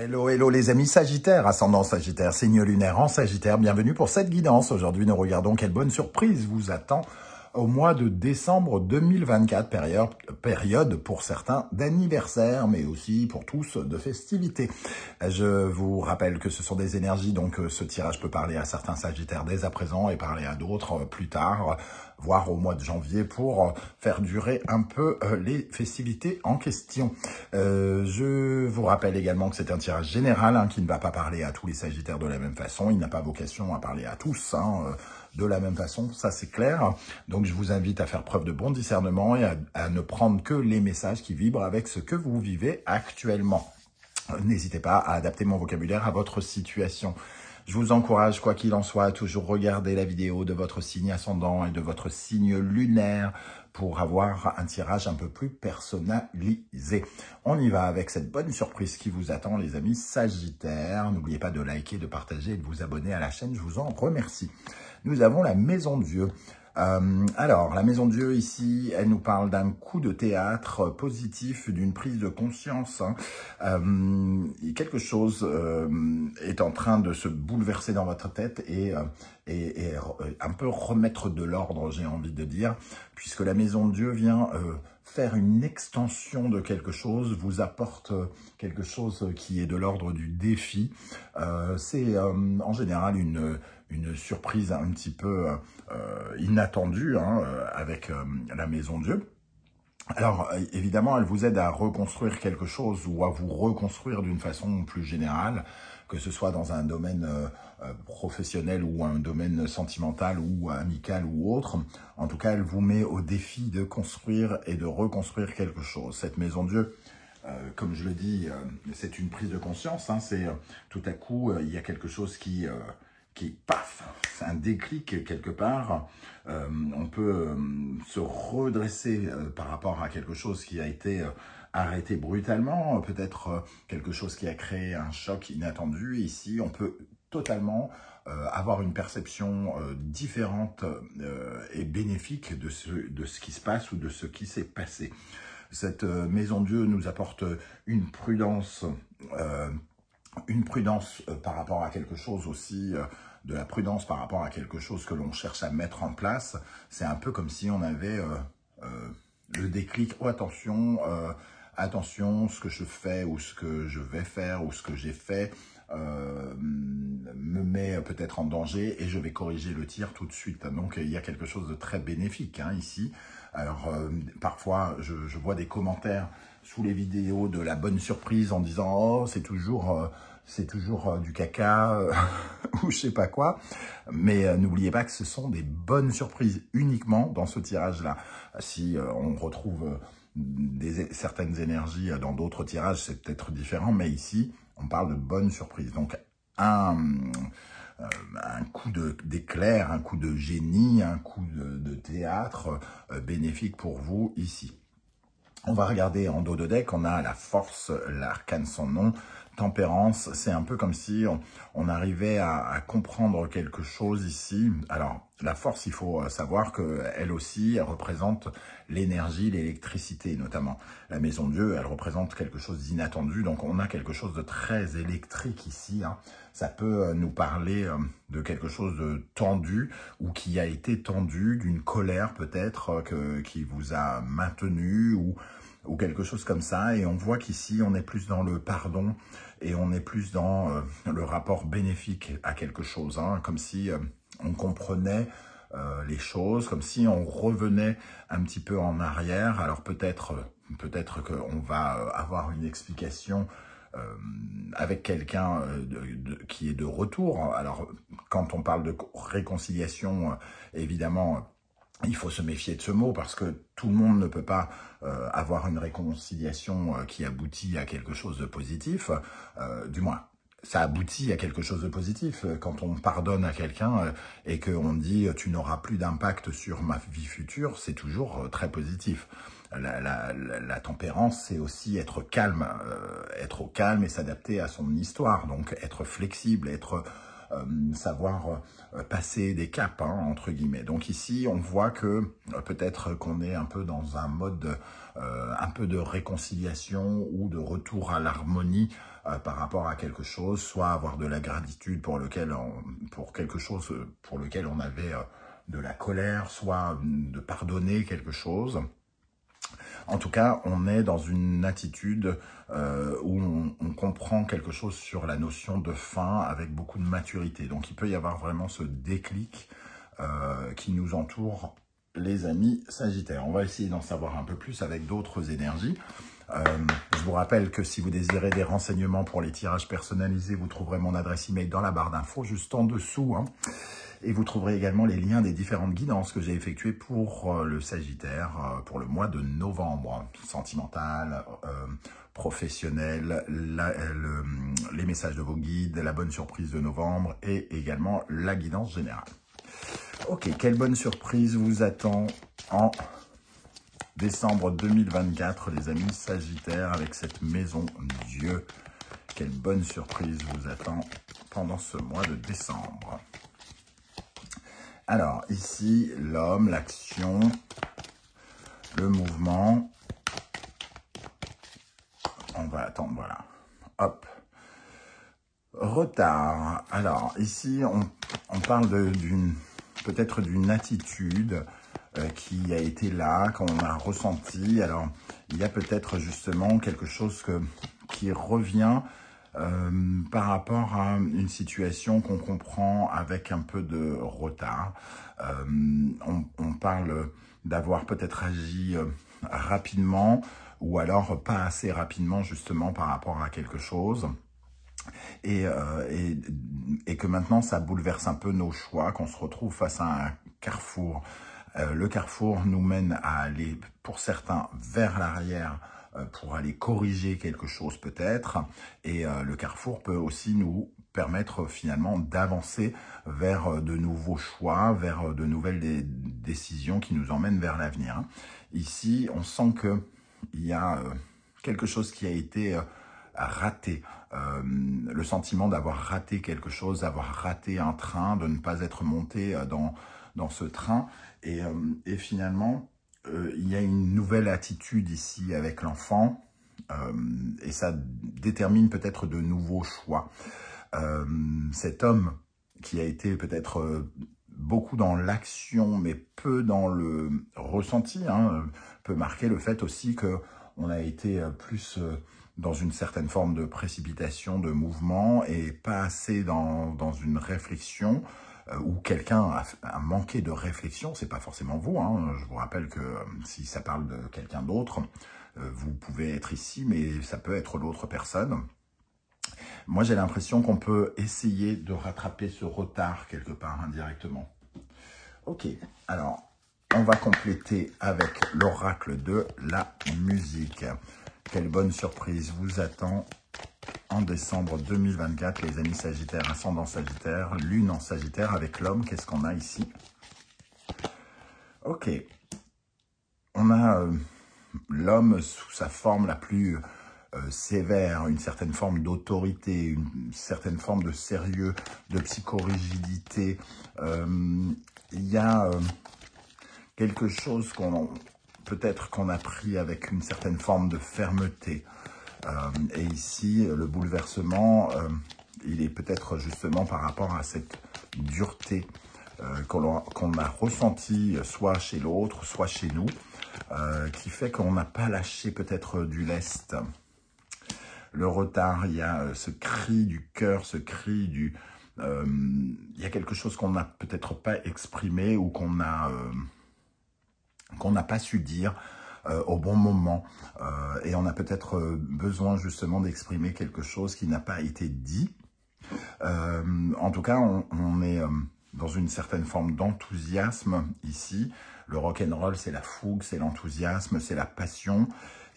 Hello, hello les amis Sagittaires, ascendant Sagittaire, signe lunaire en Sagittaire, bienvenue pour cette guidance. Aujourd'hui, nous regardons quelle bonne surprise vous attend au mois de décembre 2024, période pour certains d'anniversaire, mais aussi pour tous de festivités. Je vous rappelle que ce sont des énergies, donc ce tirage peut parler à certains Sagittaires dès à présent et parler à d'autres plus tard, voire au mois de janvier pour faire durer un peu les festivités en question. Je vous rappelle également que c'est un tirage général qui ne va pas parler à tous les Sagittaires de la même façon. Il n'a pas vocation à parler à tous de la même façon, ça c'est clair. Donc je vous invite à faire preuve de bon discernement et à ne prendre que les messages qui vibrent avec ce que vous vivez actuellement. N'hésitez pas à adapter mon vocabulaire à votre situation. Je vous encourage, quoi qu'il en soit, à toujours regarder la vidéo de votre signe ascendant et de votre signe lunaire pour avoir un tirage un peu plus personnalisé. On y va avec cette bonne surprise qui vous attend, les amis Sagittaires. N'oubliez pas de liker, de partager et de vous abonner à la chaîne, je vous en remercie. Nous avons la Maison de Dieu. Alors, la Maison de Dieu, ici, elle nous parle d'un coup de théâtre positif, d'une prise de conscience. Quelque chose est en train de se bouleverser dans votre tête et un peu remettre de l'ordre, j'ai envie de dire, puisque la Maison de Dieu vient faire une extension de quelque chose, vous apporte quelque chose qui est de l'ordre du défi. C'est en général une surprise un petit peu inattendue avec la Maison de Dieu. Alors, évidemment, elle vous aide à reconstruire quelque chose ou à vous reconstruire d'une façon plus générale, que ce soit dans un domaine professionnel ou un domaine sentimental ou amical ou autre. En tout cas, elle vous met au défi de construire et de reconstruire quelque chose. Cette Maison de Dieu, comme je le dis, c'est une prise de conscience. C'est tout à coup, il y a quelque chose qui paf, c'est un déclic quelque part. On peut se redresser par rapport à quelque chose qui a été arrêté brutalement, peut-être quelque chose qui a créé un choc inattendu. Ici, on peut totalement avoir une perception différente et bénéfique de ce qui se passe ou de ce qui s'est passé. Cette Maison de Dieu nous apporte une prudence par rapport à quelque chose aussi, de la prudence par rapport à quelque chose que l'on cherche à mettre en place. C'est un peu comme si on avait le déclic, oh attention, attention, ce que je fais ou ce que je vais faire ou ce que j'ai fait me met peut-être en danger et je vais corriger le tir tout de suite. Donc il y a quelque chose de très bénéfique ici. Alors parfois je vois des commentaires sous les vidéos de la bonne surprise en disant « Oh, c'est toujours du caca ou je sais pas quoi ». Mais n'oubliez pas que ce sont des bonnes surprises uniquement dans ce tirage-là. Si on retrouve certaines énergies dans d'autres tirages, c'est peut-être différent, mais ici, on parle de bonnes surprises. Donc, un coup d'éclair, un coup de génie, un coup de théâtre bénéfique pour vous ici. On va regarder en dos de deck, on a la force, l'arcane sans nom, tempérance. C'est un peu comme si on arrivait à comprendre quelque chose ici. Alors, la force, il faut savoir qu'elle aussi, elle représente l'énergie, l'électricité notamment. La Maison de Dieu, elle représente quelque chose d'inattendu. Donc, on a quelque chose de très électrique ici. Ça peut nous parler de quelque chose de tendu ou qui a été tendu, d'une colère peut-être qui vous a maintenu ou quelque chose comme ça. Et on voit qu'ici, on est plus dans le pardon et on est plus dans le rapport bénéfique à quelque chose. Comme si on comprenait les choses, comme si on revenait un petit peu en arrière. Alors peut-être qu'on va avoir une explication avec quelqu'un qui est de retour. Alors, quand on parle de réconciliation, évidemment, il faut se méfier de ce mot parce que tout le monde ne peut pas avoir une réconciliation qui aboutit à quelque chose de positif. Du moins, ça aboutit à quelque chose de positif quand on pardonne à quelqu'un et qu'on dit « tu n'auras plus d'impact sur ma vie future », c'est toujours très positif. La tempérance, c'est aussi être calme, être au calme et s'adapter à son histoire, donc être flexible, être savoir passer des caps, hein, entre guillemets. Donc ici, on voit que peut-être qu'on est un peu dans un mode un peu de réconciliation ou de retour à l'harmonie par rapport à quelque chose, soit avoir de la gratitude pour quelque chose pour lequel on avait de la colère, soit de pardonner quelque chose. En tout cas, on est dans une attitude où on comprend quelque chose sur la notion de fin avec beaucoup de maturité. Donc, il peut y avoir vraiment ce déclic qui nous entoure, les amis Sagittaires. On va essayer d'en savoir un peu plus avec d'autres énergies. Je vous rappelle que si vous désirez des renseignements pour les tirages personnalisés, vous trouverez mon adresse email dans la barre d'infos, juste en dessous, hein. Et vous trouverez également les liens des différentes guidances que j'ai effectuées pour le Sagittaire pour le mois de novembre. Sentimental, professionnel, les messages de vos guides, la bonne surprise de novembre et également la guidance générale. Ok, quelle bonne surprise vous attend en décembre 2024, les amis Sagittaires, avec cette maison Dieu. Quelle bonne surprise vous attend pendant ce mois de décembre. Alors, ici, l'homme, l'action, le mouvement. On va attendre, voilà. Hop. Retard. Alors, ici, on parle peut-être d'une attitude qui a été là, qu'on a ressenti. Alors, il y a peut-être justement quelque chose qui revient par rapport à une situation qu'on comprend avec un peu de retard. On parle d'avoir peut-être agi rapidement ou alors pas assez rapidement justement par rapport à quelque chose. Et que maintenant ça bouleverse un peu nos choix, qu'on se retrouve face à un carrefour. Le carrefour nous mène à aller, pour certains, vers l'arrière, pour aller corriger quelque chose peut-être. Et le carrefour peut aussi nous permettre finalement d'avancer vers de nouveaux choix, vers de nouvelles décisions qui nous emmènent vers l'avenir. Ici, on sent qu'il y a quelque chose qui a été raté. Le sentiment d'avoir raté quelque chose, d'avoir raté un train, de ne pas être monté dans ce train. Et finalement, il y a une nouvelle attitude ici avec l'enfant et ça détermine peut-être de nouveaux choix. Cet homme qui a été peut-être beaucoup dans l'action mais peu dans le ressenti, hein, peut marquer le fait aussi qu'on a été plus dans une certaine forme de précipitation, de mouvement et pas assez dans une réflexion où quelqu'un a manqué de réflexion. C'est pas forcément vous, hein. Je vous rappelle que si ça parle de quelqu'un d'autre, vous pouvez être ici, mais ça peut être l'autre personne. Moi, j'ai l'impression qu'on peut essayer de rattraper ce retard quelque part indirectement. Ok, alors, on va compléter avec l'oracle de la musique. Quelle bonne surprise vous attend en décembre 2024, les amis Sagittaires, ascendant Sagittaire, lune en Sagittaire avec l'homme. Qu'est-ce qu'on a ici? Ok, on a l'homme sous sa forme la plus sévère, une certaine forme d'autorité, une certaine forme de sérieux, de psychorigidité. Il y a quelque chose peut-être qu'on a pris avec une certaine forme de fermeté. Et ici, le bouleversement, il est peut-être justement par rapport à cette dureté qu'on a ressentie soit chez l'autre, soit chez nous, qui fait qu'on n'a pas lâché peut-être du lest. Le retard, il y a ce cri du cœur, ce cri du... il y a quelque chose qu'on n'a peut-être pas exprimé ou qu'on n'a pas su dire au bon moment. Et on a peut-être besoin justement d'exprimer quelque chose qui n'a pas été dit. En tout cas, on est dans une certaine forme d'enthousiasme ici. Le rock'n'roll, c'est la fougue, c'est l'enthousiasme, c'est la passion.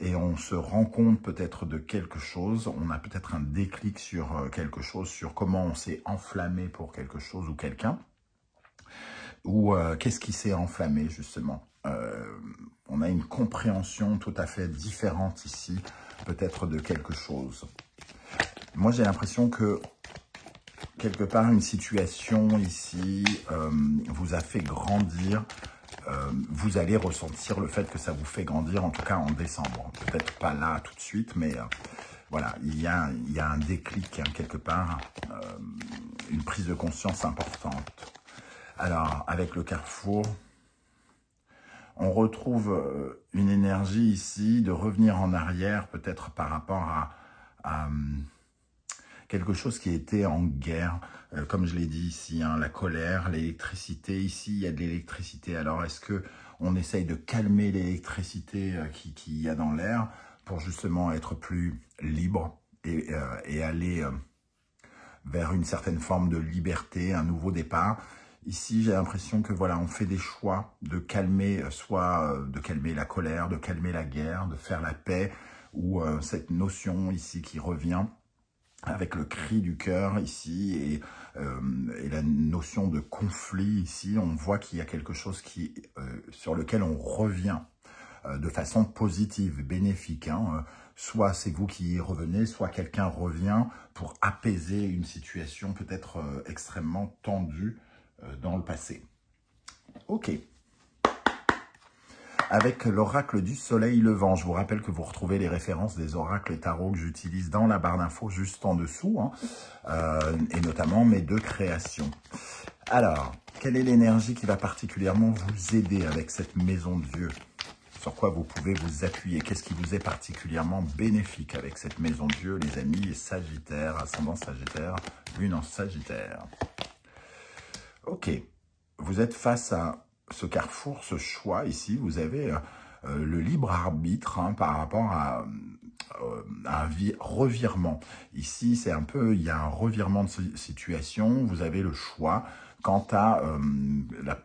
Et on se rend compte peut-être de quelque chose. On a peut-être un déclic sur quelque chose, sur comment on s'est enflammé pour quelque chose ou quelqu'un. Ou qu'est-ce qui s'est enflammé justement. On a une compréhension tout à fait différente ici, peut-être de quelque chose. Moi, j'ai l'impression que quelque part, une situation ici vous a fait grandir. Vous allez ressentir le fait que ça vous fait grandir, en tout cas en décembre. Peut-être pas là tout de suite, mais voilà, il y a un déclic hein, quelque part, une prise de conscience importante. Alors, avec le carrefour, on retrouve une énergie ici de revenir en arrière, peut-être par rapport à quelque chose qui était en guerre, comme je l'ai dit ici, hein, la colère, l'électricité. Ici, il y a de l'électricité. Alors, est-ce que on essaye de calmer l'électricité qu'il y a dans l'air pour justement être plus libre et aller vers une certaine forme de liberté, un nouveau départ? Ici, j'ai l'impression que voilà, on fait des choix de calmer, soit de calmer la colère, de calmer la guerre, de faire la paix, ou cette notion ici qui revient avec le cri du cœur ici et la notion de conflit ici, on voit qu'il y a quelque chose sur lequel on revient de façon positive, bénéfique. Hein. Soit c'est vous qui y revenez, soit quelqu'un revient pour apaiser une situation peut-être extrêmement tendue dans le passé. Ok. Avec l'oracle du soleil levant. Je vous rappelle que vous retrouvez les références des oracles et tarots que j'utilise dans la barre d'infos juste en dessous, hein, et notamment mes 2 créations. Alors, quelle est l'énergie qui va particulièrement vous aider avec cette maison de Dieu? Sur quoi vous pouvez vous appuyer? Qu'est-ce qui vous est particulièrement bénéfique avec cette maison de Dieu, les amis? Sagittaire, ascendant Sagittaire, lune en Sagittaire. Ok, vous êtes face à ce carrefour, ce choix ici. Vous avez le libre arbitre hein, par rapport à un revirement. Ici, c'est un peu, il y a un revirement de situation. Vous avez le choix quant à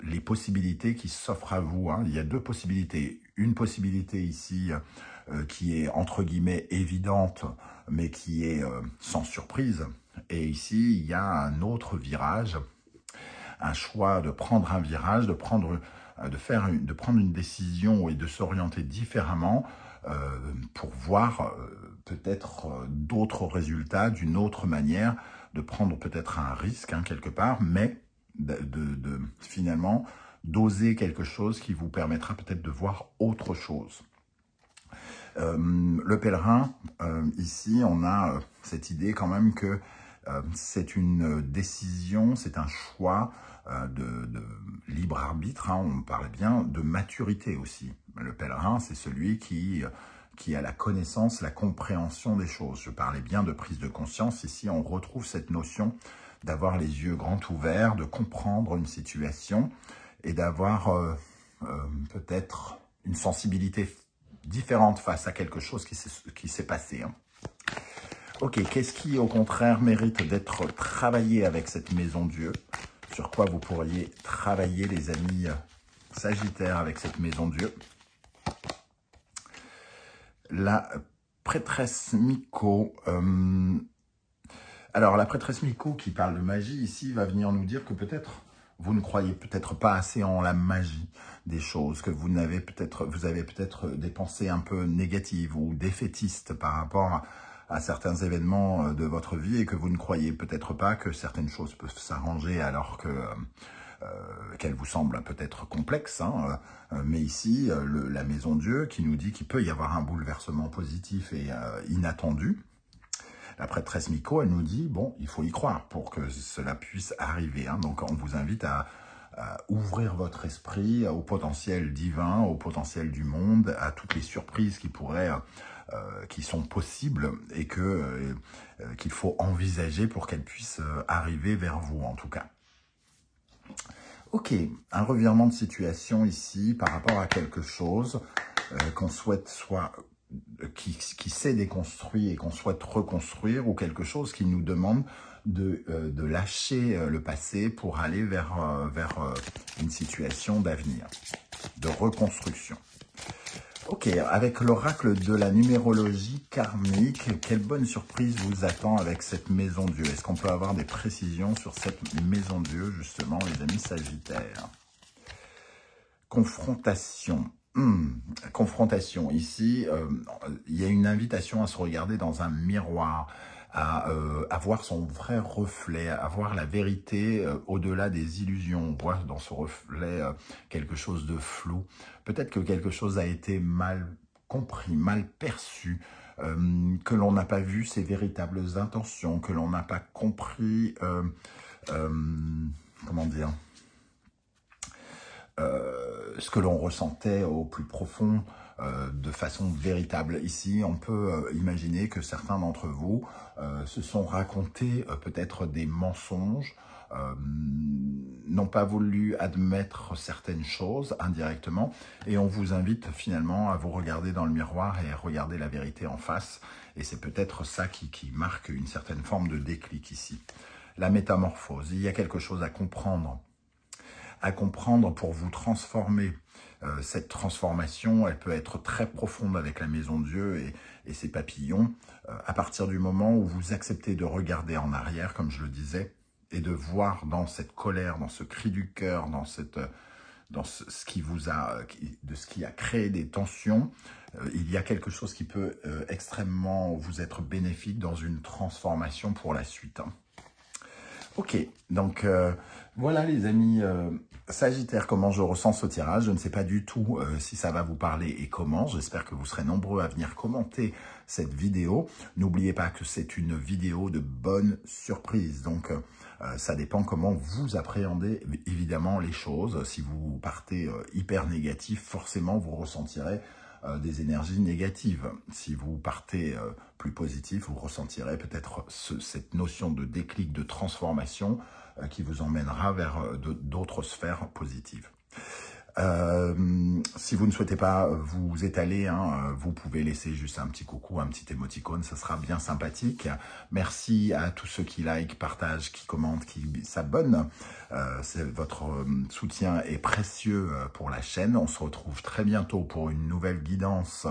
les possibilités qui s'offrent à vous. Hein. Il y a 2 possibilités. Une possibilité ici qui est entre guillemets évidente, mais qui est sans surprise. Et ici, il y a un autre virage. Un choix de prendre un virage, de prendre une décision et de s'orienter différemment pour voir peut-être d'autres résultats d'une autre manière, de prendre peut-être un risque hein, quelque part, mais finalement d'oser quelque chose qui vous permettra peut-être de voir autre chose. Le pèlerin, ici, on a cette idée quand même que c'est une décision, c'est un choix de libre arbitre, hein, on parle bien de maturité aussi. Le pèlerin, c'est celui qui a la connaissance, la compréhension des choses. Je parlais bien de prise de conscience. Ici, on retrouve cette notion d'avoir les yeux grands ouverts, de comprendre une situation et d'avoir peut-être une sensibilité différente face à quelque chose qui s'est passé. Hein. Ok, qu'est-ce qui, au contraire, mérite d'être travaillé avec cette maison Dieu? Sur quoi vous pourriez travailler, les amis Sagittaires, avec cette maison Dieu? La prêtresse Miko. Alors, la prêtresse Miko, qui parle de magie, ici, va venir nous dire que peut-être vous ne croyez peut-être pas assez en la magie des choses, que vous avez peut-être des pensées un peu négatives ou défaitistes par rapport à certains événements de votre vie et que vous ne croyez peut-être pas que certaines choses peuvent s'arranger alors que qu'elles vous semblent peut-être complexes. Hein, mais ici, la maison Dieu qui nous dit qu'il peut y avoir un bouleversement positif et inattendu. La prêtresse Miko, elle nous dit, bon, il faut y croire pour que cela puisse arriver. Hein. Donc, on vous invite à ouvrir votre esprit au potentiel divin, au potentiel du monde, à toutes les surprises qui sont possibles et qu'il faut envisager pour qu'elles puissent arriver vers vous, en tout cas. Ok, un revirement de situation ici par rapport à quelque chose qu'on souhaite qui s'est déconstruit et qu'on souhaite reconstruire, ou quelque chose qui nous demande de lâcher le passé pour aller vers une situation d'avenir, de reconstruction. Ok, avec l'oracle de la numérologie karmique, quelle bonne surprise vous attend avec cette maison Dieu? Est-ce qu'on peut avoir des précisions sur cette maison Dieu, justement, les amis Sagittaires? Confrontation. Confrontation. Ici, il y a une invitation à se regarder dans un miroir, à voir son vrai reflet, à voir la vérité au-delà des illusions. On voit dans ce reflet quelque chose de flou. Peut-être que quelque chose a été mal compris, mal perçu, que l'on n'a pas vu ses véritables intentions, que l'on n'a pas compris, comment dire, ce que l'on ressentait au plus profond de façon véritable. Ici, on peut imaginer que certains d'entre vous se sont racontés peut-être des mensonges, n'ont pas voulu admettre certaines choses indirectement, et on vous invite finalement à vous regarder dans le miroir et à regarder la vérité en face, et c'est peut-être ça qui marque une certaine forme de déclic ici. La métamorphose, il y a quelque chose à comprendre pour vous transformer. Cette transformation, elle peut être très profonde avec la Maison de Dieu et ses papillons, à partir du moment où vous acceptez de regarder en arrière, comme je le disais, et de voir dans cette colère, dans ce cri du cœur, dans ce qui a créé des tensions, il y a quelque chose qui peut extrêmement vous être bénéfique dans une transformation pour la suite. Ok, donc voilà les amis Sagittaire, comment je ressens ce tirage. Je ne sais pas du tout si ça va vous parler et comment. J'espère que vous serez nombreux à venir commenter cette vidéo. N'oubliez pas que c'est une vidéo de bonne surprise. Donc ça dépend comment vous appréhendez évidemment les choses. Si vous partez hyper négatif, forcément vous ressentirez des énergies négatives. Si vous partez plus positif, vous ressentirez peut-être cette notion de déclic, de transformation qui vous emmènera vers d'autres sphères positives. Si vous ne souhaitez pas vous étaler, vous pouvez laisser juste un petit coucou, un petit émoticône, ça sera bien sympathique. Merci à tous ceux qui like, partagent, qui commentent, qui s'abonnent. Votre soutien est précieux pour la chaîne. On se retrouve très bientôt pour une nouvelle guidance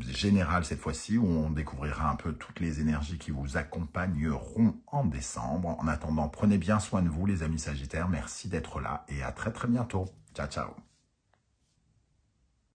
générale cette fois-ci, où on découvrira un peu toutes les énergies qui vous accompagneront en décembre. En attendant, prenez bien soin de vous les amis Sagittaires. Merci d'être là et à très très bientôt. Ciao, ciao.